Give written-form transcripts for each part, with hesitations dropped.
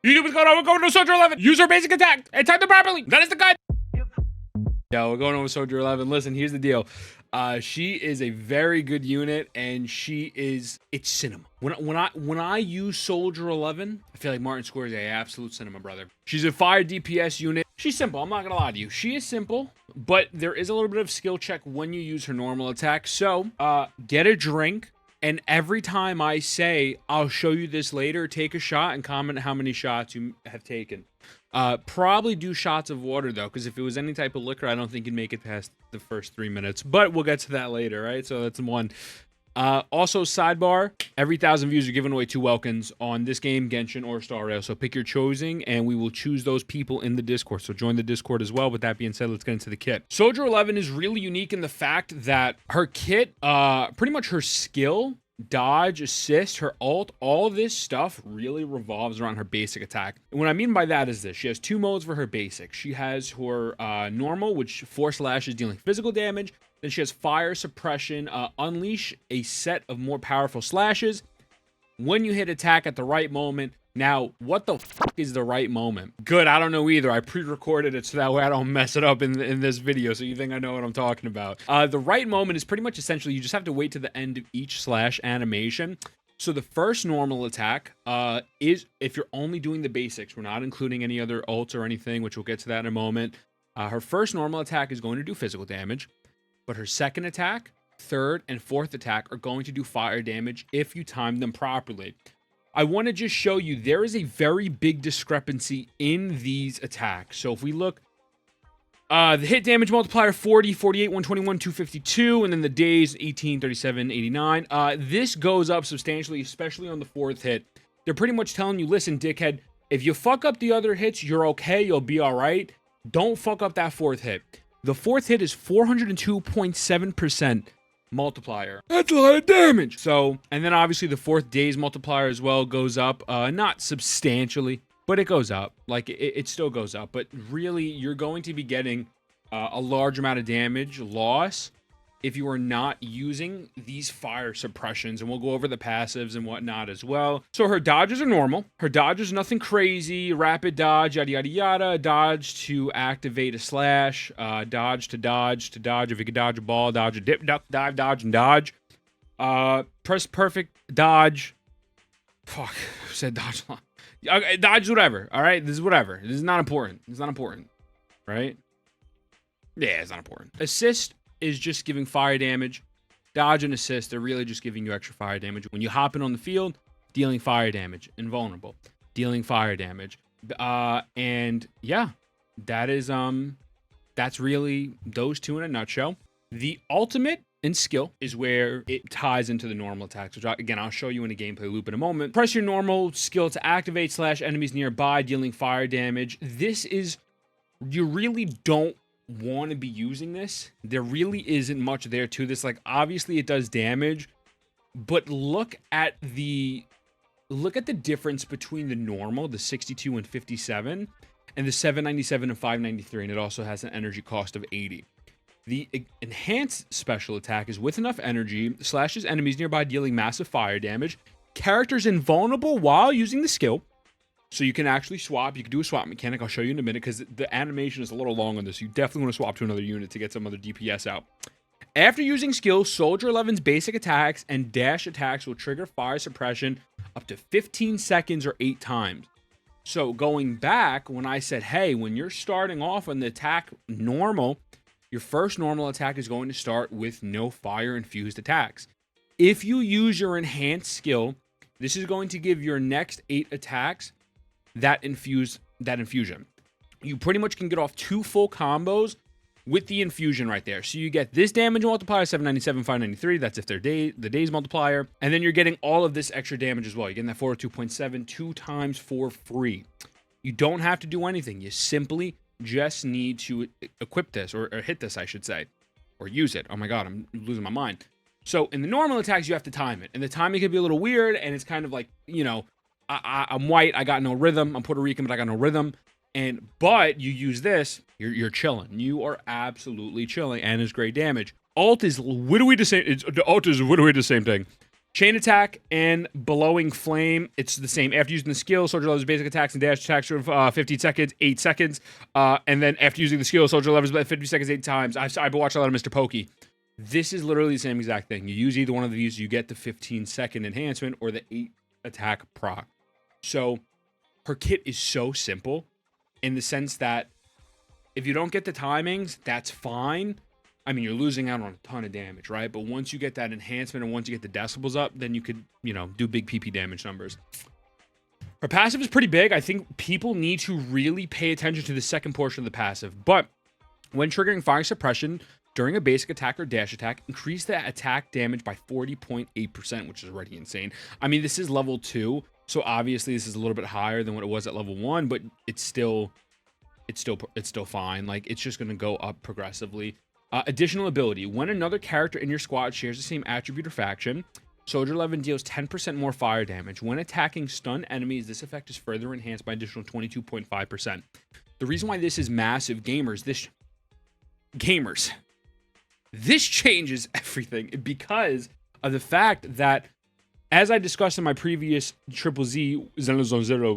YouTube is going on. We're going to Soldier 11. Use her basic attack and time them properly. That is the guide. Yo, we're going over Soldier 11. Listen, here's the deal. She is a very good unit, and it's cinema. When I use Soldier 11, I feel like Martin Squares a absolute cinema, brother. She's a fire DPS unit. She's simple. I'm not gonna lie to you. She is simple, but there is a little bit of skill check when you use her normal attack. So, get a drink, and every time I say, I'll show you this later, take a shot and comment how many shots you have taken. Probably do shots of water though, because if it was any type of liquor, I don't think you'd make it past the first 3 minutes, but we'll get to that later, right? So that's one. Also, sidebar, every 1,000 views are giving away 2 Welkins on this game, Genshin or Star Rail. So pick your choosing, and we will choose those people in the Discord. So join the Discord as well. With that being said, let's get into the kit. Soldier 11 is really unique in the fact that her kit, pretty much her skill, dodge, assist, her ult, all this stuff really revolves around her basic attack. And what I mean by that is this: she has 2 modes for her basic. She has her normal, which 4 slashes dealing physical damage. Then she has fire suppression, unleash a set of more powerful slashes when you hit attack at the right moment. Now, what the fuck is the right moment? Good, I don't know either. I pre-recorded it so that way I don't mess it up in this video, so you think I know what I'm talking about. The right moment is pretty much essentially you just have to wait to the end of each slash animation. So the first normal attack is, if you're only doing the basics, we're not including any other ults or anything, which we'll get to that in a moment. Her first normal attack is going to do physical damage, but her second attack, third, and fourth attack are going to do fire damage if you time them properly. I want to just show you there is a very big discrepancy in these attacks. So if we look, the hit damage multiplier 40, 48, 121, 252, and then the days 18, 37, 89. This goes up substantially, especially on the 4th hit. They're pretty much telling you, listen, dickhead, if you fuck up the other hits, you're okay, you'll be all right. Don't fuck up that 4th hit. The 4th hit is 402.7% multiplier. That's a lot of damage. So, and then obviously the 4th days multiplier as well goes up, not substantially, but it goes up. Like it still goes up, but really you're going to be getting a large amount of damage loss if you are not using these fire suppressions, and we'll go over the passives and whatnot as well. So her dodges are normal. Her dodges, nothing crazy. Rapid dodge, yada, yada, yada. Dodge to activate a slash. Dodge to dodge to dodge. If you could dodge a ball, dodge a dip, duck, dive, dodge, and dodge. Press perfect, dodge. Fuck, who said dodge? Okay, dodge whatever, all right? This is whatever. This is not important. It's not important, right? Yeah, it's not important. Assist is just giving fire damage. Dodge and assist, they're really just giving you extra fire damage. When you hop in on the field, dealing fire damage. Invulnerable, dealing fire damage. And yeah, that is, that's really those 2 in a nutshell. The ultimate and skill is where it ties into the normal attacks, which again, I'll show you in a gameplay loop in a moment. Press your normal skill to activate slash enemies nearby, dealing fire damage. This is, you really don't want to be using this. There really isn't much there to this. Like, obviously it does damage, but look at the difference between the normal, the 62 and 57, and the 797 and 593, and it also has an energy cost of 80. The enhanced special attack is with enough energy, slashes enemies nearby, dealing massive fire damage. Characters invulnerable while using the skill. So you can actually swap. You can do a swap mechanic. I'll show you in a minute because the animation is a little long on this. You definitely want to swap to another unit to get some other DPS out. After using skill, Soldier 11's basic attacks and dash attacks will trigger fire suppression up to 15 seconds or 8 times. So going back, when I said, hey, when you're starting off on the attack normal, your first normal attack is going to start with no fire infused attacks. If you use your enhanced skill, this is going to give your next 8 attacks that infusion. You pretty much can get off 2 full combos with the infusion right there. So you get this damage multiplier, 797, 593. That's if they're the days multiplier. And then you're getting all of this extra damage as well. You're getting that 402.7 2 times for free. You don't have to do anything. You simply just need to equip this, or hit this, I should say, or use it. Oh my God, I'm losing my mind. So in the normal attacks, you have to time it. And the timing can be a little weird, and it's kind of like, you know, I'm white, I got no rhythm. I'm Puerto Rican, but I got no rhythm. But you use this, you're chilling. You are absolutely chilling, and it's great damage. Ult is literally the same. The ult is literally the same thing. Chain attack and blowing flame, it's the same. After using the skill, soldier levels basic attacks and dash attacks for 15 seconds, 8 seconds. And then after using the skill, soldier levels 50 seconds, 8 times. I've watched a lot of Mr. Pokey. This is literally the same exact thing. You use either one of these, you get the 15-second enhancement or the 8 attack proc. So her kit is so simple in the sense that if you don't get the timings, that's fine. I mean, you're losing out on a ton of damage, right? But once you get that enhancement and once you get the decibels up, then you could, do big PP damage numbers. Her passive is pretty big. I think people need to really pay attention to the second portion of the passive. But when triggering fire suppression during a basic attack or dash attack, increase the attack damage by 40.8%, which is already insane. I mean, this is level 2, so obviously this is a little bit higher than what it was at level 1, but it's still fine. Like, it's just going to go up progressively. Additional ability. When another character in your squad shares the same attribute or faction, Soldier 11 deals 10% more fire damage. When attacking stun enemies, this effect is further enhanced by additional 22.5%. The reason why this is massive, gamers, this changes everything because of the fact that, as I discussed in my previous Triple Z, Zenless Zone Zero,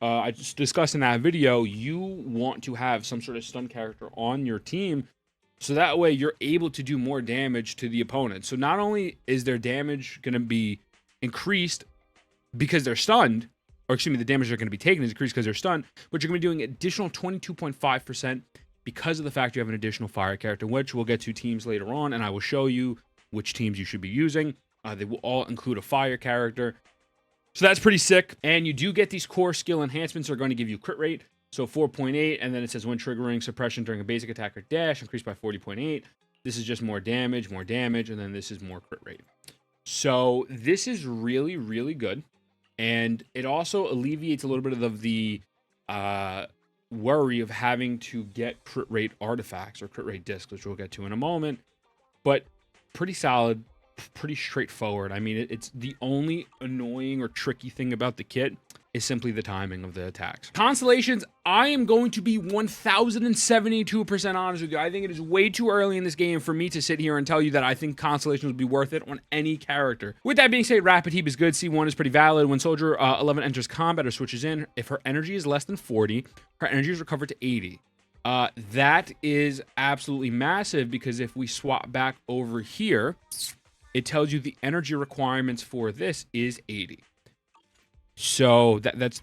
I just discussed in that video, you want to have some sort of stun character on your team so that way you're able to do more damage to the opponent. So not only is their damage going to be increased because they're stunned, or excuse me, the damage they're going to be taking is increased because they're stunned, but you're going to be doing additional 22.5% because of the fact you have an additional fire character, which we'll get to teams later on, and I will show you which teams you should be using. They will all include a fire character. So that's pretty sick. And you do get these core skill enhancements that are going to give you crit rate. So 4.8, and then it says when triggering suppression during a basic attack or dash, increased by 40.8. This is just more damage, and then this is more crit rate. So this is really, really good. And it also alleviates a little bit of the worry of having to get crit rate artifacts or crit rate discs, which we'll get to in a moment. But pretty solid, pretty straightforward. I mean, it's the only annoying or tricky thing about the kit is simply the timing of the attacks. Constellations, I am going to be 1072% honest with you. I think it is way too early in this game for me to sit here and tell you that I think Constellations would be worth it on any character. With that being said, Rapid Heap is good. C1 is pretty valid. When Soldier 11 enters combat or switches in, if her energy is less than 40, her energy is recovered to 80. That is absolutely massive because if we swap back over here, it tells you the energy requirements for this is 80. So that's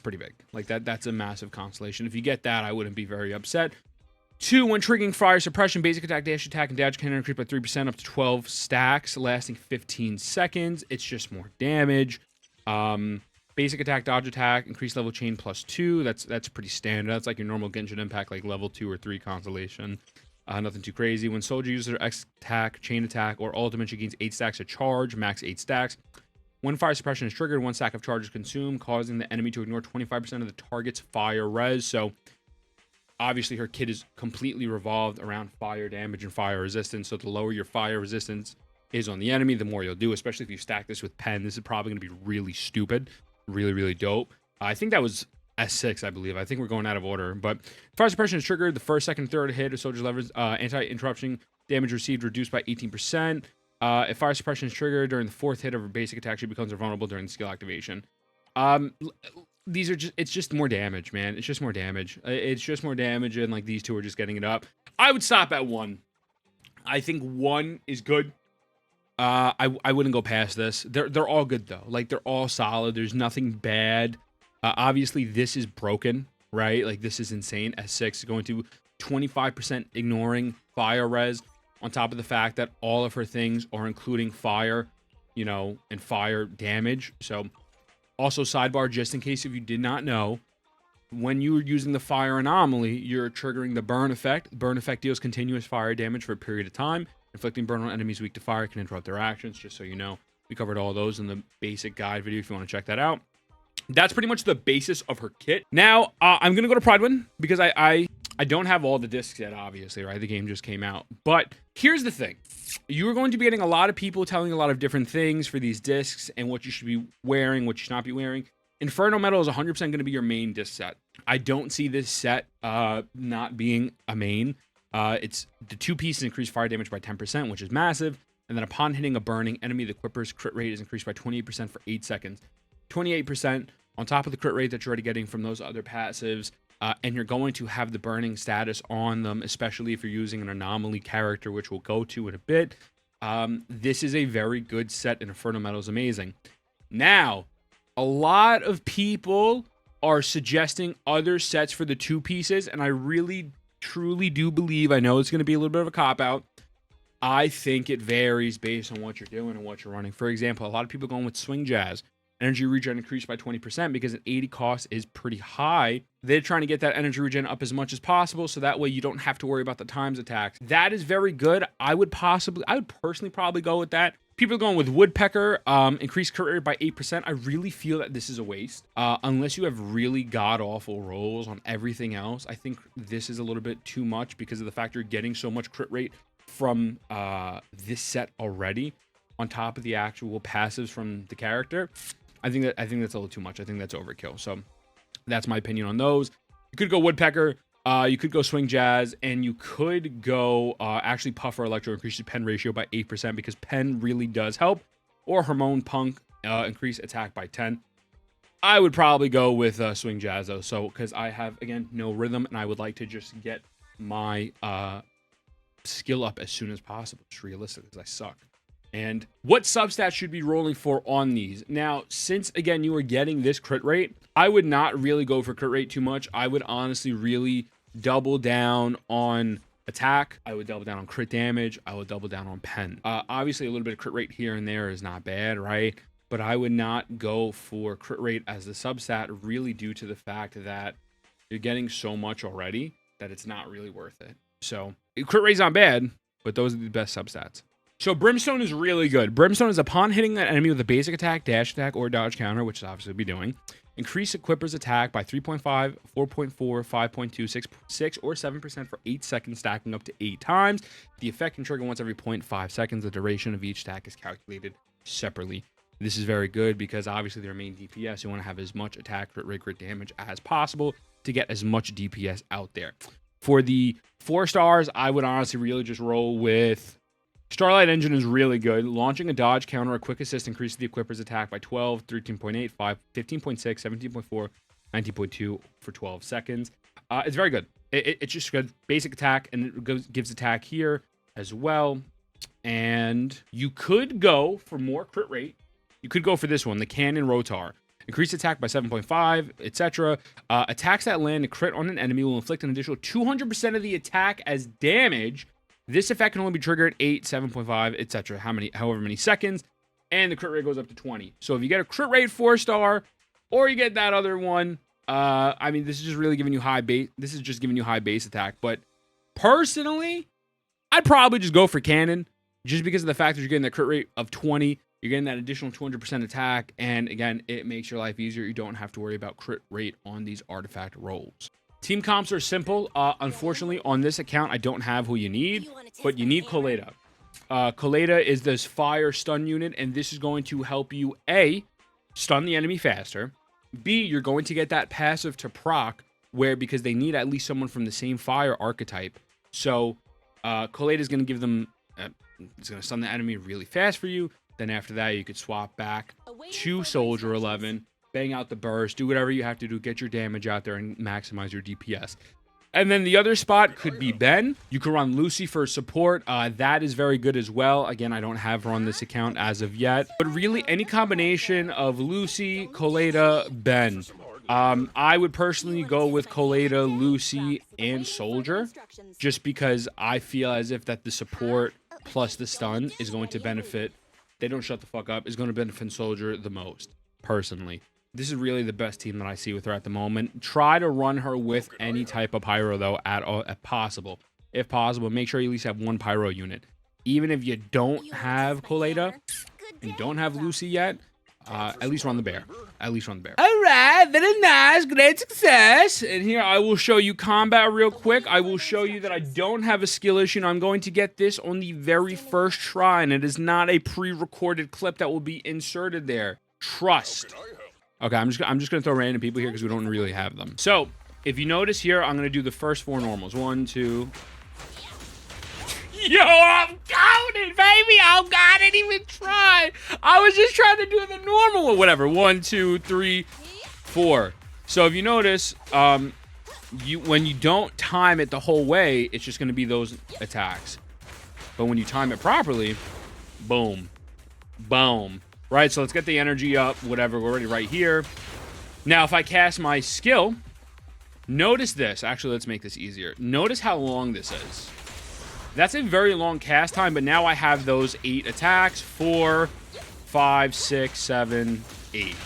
pretty big. Like that's a massive constellation. If you get that, I wouldn't be very upset. 2, when triggering fire suppression, basic attack, dash attack, and dash can increase by 3% up to 12 stacks, lasting 15 seconds. It's just more damage. Basic attack, dodge attack, increased level chain +2. That's pretty standard. That's like your normal Genshin Impact, like level 2 or 3 constellation. Nothing too crazy. When Soldier uses her X attack, chain attack, or ultimate, she gains 8 stacks of charge, max 8 stacks. When fire suppression is triggered, 1 stack of charge is consumed, causing the enemy to ignore 25% of the target's fire res. So obviously her kit is completely revolved around fire damage and fire resistance. So the lower your fire resistance is on the enemy, the more you'll do, especially if you stack this with pen. This is probably going to be really stupid, really, really dope. I think that was S6, I believe. I think we're going out of order. But fire suppression is triggered. The first, second, third hit of Soldier's levers, anti-interruption damage received reduced by 18%. If fire suppression is triggered during the 4th hit of her basic attack, she becomes vulnerable during the skill activation. It's just more damage, man. It's just more damage. It's just more damage, and like these two are just getting it up. I would stop at 1. I think 1 is good. I wouldn't go past this. They're all good though. Like they're all solid. There's nothing bad. Obviously this is broken, right? Like this is insane. S6 going to 25% ignoring fire res. On top of the fact that all of her things are including fire, and fire damage. So also sidebar, just in case if you did not know, when you are using the fire anomaly, you're triggering the burn effect. Burn effect deals continuous fire damage for a period of time. Inflicting burn on enemies weak to fire can interrupt their actions, just so you know. We covered all those in the basic guide video if you want to check that out. That's pretty much the basis of her kit. Now, I'm going to go to Pridewind because I don't have all the discs yet, obviously, right? The game just came out. But here's the thing. You are going to be getting a lot of people telling a lot of different things for these discs and what you should be wearing, what you should not be wearing. Inferno Metal is 100% going to be your main disc set. I don't see this set not being a main. It's the 2 pieces increase fire damage by 10%, which is massive. And then upon hitting a burning enemy, the equipper's crit rate is increased by 28% for 8 seconds. 28% on top of the crit rate that you're already getting from those other passives. And you're going to have the burning status on them, especially if you're using an anomaly character, which we'll go to in a bit. This is a very good set, and Inferno Metal is amazing. Now, a lot of people are suggesting other sets for the 2 pieces, and I really, truly do believe, I know it's going to be a little bit of a cop-out, I think it varies based on what you're doing and what you're running. For example, a lot of people going with Swing Jazz. Energy regen increased by 20% because an 80 cost is pretty high. They're trying to get that energy regen up as much as possible, so that way you don't have to worry about the times attacks. That is very good. I would personally probably go with that. People are going with Woodpecker, increased crit rate by 8%. I really feel that this is a waste. Unless you have really god-awful rolls on everything else, I think this is a little bit too much because of the fact you're getting so much crit rate from this set already, on top of the actual passives from the character. I think that's a little too much. I think that's overkill. So that's my opinion on those. You could go Woodpecker, you could go Swing Jazz, and you could go actually Puffer Electro, increases pen ratio by 8% because pen really does help. Or Hormone Punk, increase attack by 10. I would probably go with Swing Jazz though, so because I have, again, no rhythm, and I would like to just get my skill up as soon as possible. It's realistic because I suck. And what substats should be rolling for on these? Now, since, again, you are getting this crit rate, I would not really go for crit rate too much. I would honestly really double down on attack. I would double down on crit damage. I would double down on pen. Obviously, a little bit of crit rate here and there is not bad, right? But I would not go for crit rate as the substat, really due to the fact that you're getting so much already that it's not really worth it. So, crit rate's not bad, but those are the best substats. So Brimstone is really good. Brimstone is upon hitting an enemy with a basic attack, dash attack, or dodge counter, which is obviously we'll be doing. Increase Equipper's attack by 3.5, 4.4, 5.2, 6, or 7% for 8 seconds, stacking up to 8 times. The effect can trigger once every 0.5 seconds. The duration of each stack is calculated separately. This is very good because obviously their main DPS, you want to have as much attack, crit damage as possible to get as much DPS out there. For the 4 stars, I would honestly really just roll with Starlight Engine is really good. Launching a dodge counter, a quick assist increases the equipper's attack by 12, 13.8, 5, 15.6, 17.4, 19.2 for 12 seconds. It's very good. It's just good. Basic attack, and it gives attack here as well. And you could go for more crit rate. You could go for this one, the Cannon Rotar. Increase attack by 7.5, etc. Attacks that land a crit on an enemy will inflict an additional 200% of the attack as damage. This effect can only be triggered 8, 7.5, etc. However many seconds, and the crit rate goes up to 20. So if you get a crit rate 4-star, or you get that other one, I mean, this is just really giving you high base. This is just giving you high base attack. But personally, I'd probably just go for Cannon, just because of the fact that you're getting that crit rate of 20. You're getting that additional 200% attack, and again, it makes your life easier. You don't have to worry about crit rate on these artifact rolls. Team comps are simple. Unfortunately, on this account, I don't have who you need, but you need Colada. Colada is this fire stun unit, and this is going to help you, A, stun the enemy faster. B, you're going to get that passive to proc, where because they need at least someone from the same fire archetype. So, Colada is going to give them, it's going to stun the enemy really fast for you. Then after that, you could swap back to Soldier 11. Bang out the burst, do whatever you have to do, get your damage out there and maximize your DPS. And then the other spot could be Ben. You can run Lucy for support. That is very good as well. Again, I don't have her on this account as of yet. But really, any combination of Lucy, Colada, Ben. I would personally go with Colada, Lucy, and Soldier. Just because I feel as if that the support plus the stun is going to benefit. They don't shut the fuck up. Is going to benefit Soldier the most, personally. This is really the best team that I see with her at the moment. Try to run her with any type of pyro, though, at all, if possible. If possible, make sure you at least have one pyro unit. Even if you don't have Colada and don't have Lucy yet, at least run the bear. At least run the bear. All right, very nice, great success. And here I will show you combat real quick. I will show you that I don't have a skill issue, and I'm going to get this on the very first try, and it is not a pre-recorded clip that will be inserted there. Trust. Okay, I'm just gonna throw random people here because we don't really have them. So if you notice here, I'm gonna do the first 4 normals. 1, 2. Yo, I'm counting, baby. I didn't even try. I was just trying to do the normal one. Whatever. 1, 2, 3, 4. So if you notice, when you don't time it the whole way, it's just going to be those attacks. But when you time it properly, boom, boom. Right, so let's get the energy up, whatever. We're already right here. Now, if I cast my skill, notice this. Actually, let's make this easier. Notice how long this is. That's a very long cast time, but now I have those 8 attacks. 4, 5, 6, 7, 8.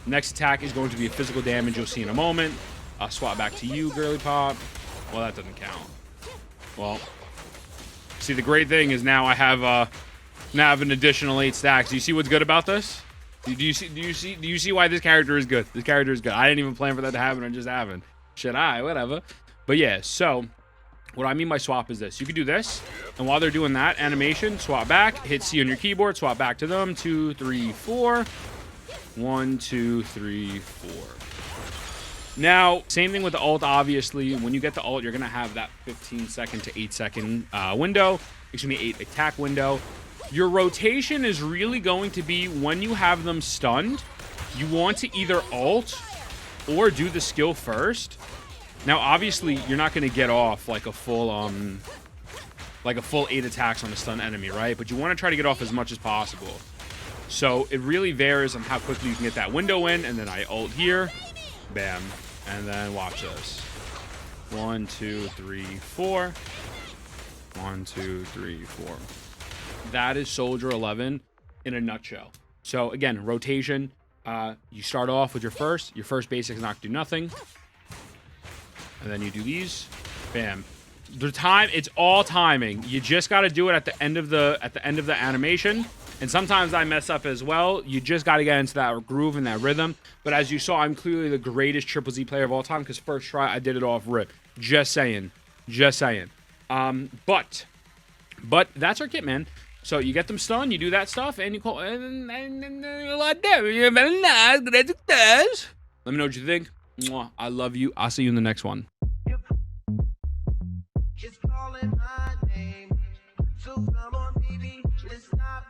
Next attack is going to be a physical damage you'll see in a moment. I'll swap back to you, girly pop. Well, that doesn't count. Well, see, the great thing is now I have an additional 8 stacks. Do you see what's good about this? Do you see why this character is good? This character is good. I didn't even plan for that to happen. I just happened. Should I? Whatever. But yeah, so what I mean by swap is this. You could do this, and while they're doing that animation, swap back, hit C on your keyboard, swap back to them. 2, 3, 4. 1, 2, 3, 4. Now, same thing with the ult, obviously. When you get the ult, you're going to have that 15-second to 8-second window. Excuse me, 8 attack window. Your rotation is really going to be when you have them stunned, you want to either ult or do the skill first. Now, obviously, you're not going to get off like a full 8 attacks on a stun enemy, right? But you want to try to get off as much as possible. So it really varies on how quickly you can get that window in, and then I ult here, bam, and then watch this. 1, 2, 3, 4. 1, 2, 3, 4. That is Soldier 11 in a nutshell. So again, rotation. You start off with your first basic is not do nothing, and then you do these, bam. The time, it's all timing. You just got to do it at the end of the animation. And sometimes I mess up as well. You just got to get into that groove and that rhythm. But as you saw, I'm clearly the greatest Triple Z player of all time because first try I did it off rip. Just saying. Just saying. But that's our kit, man. So you get them stunned, you do that stuff, and you call and you're very nice. Great success. Let me know what you think. Mwah. I love you. I'll see you in the next one. It's calling my name. So come on, baby, let's stop.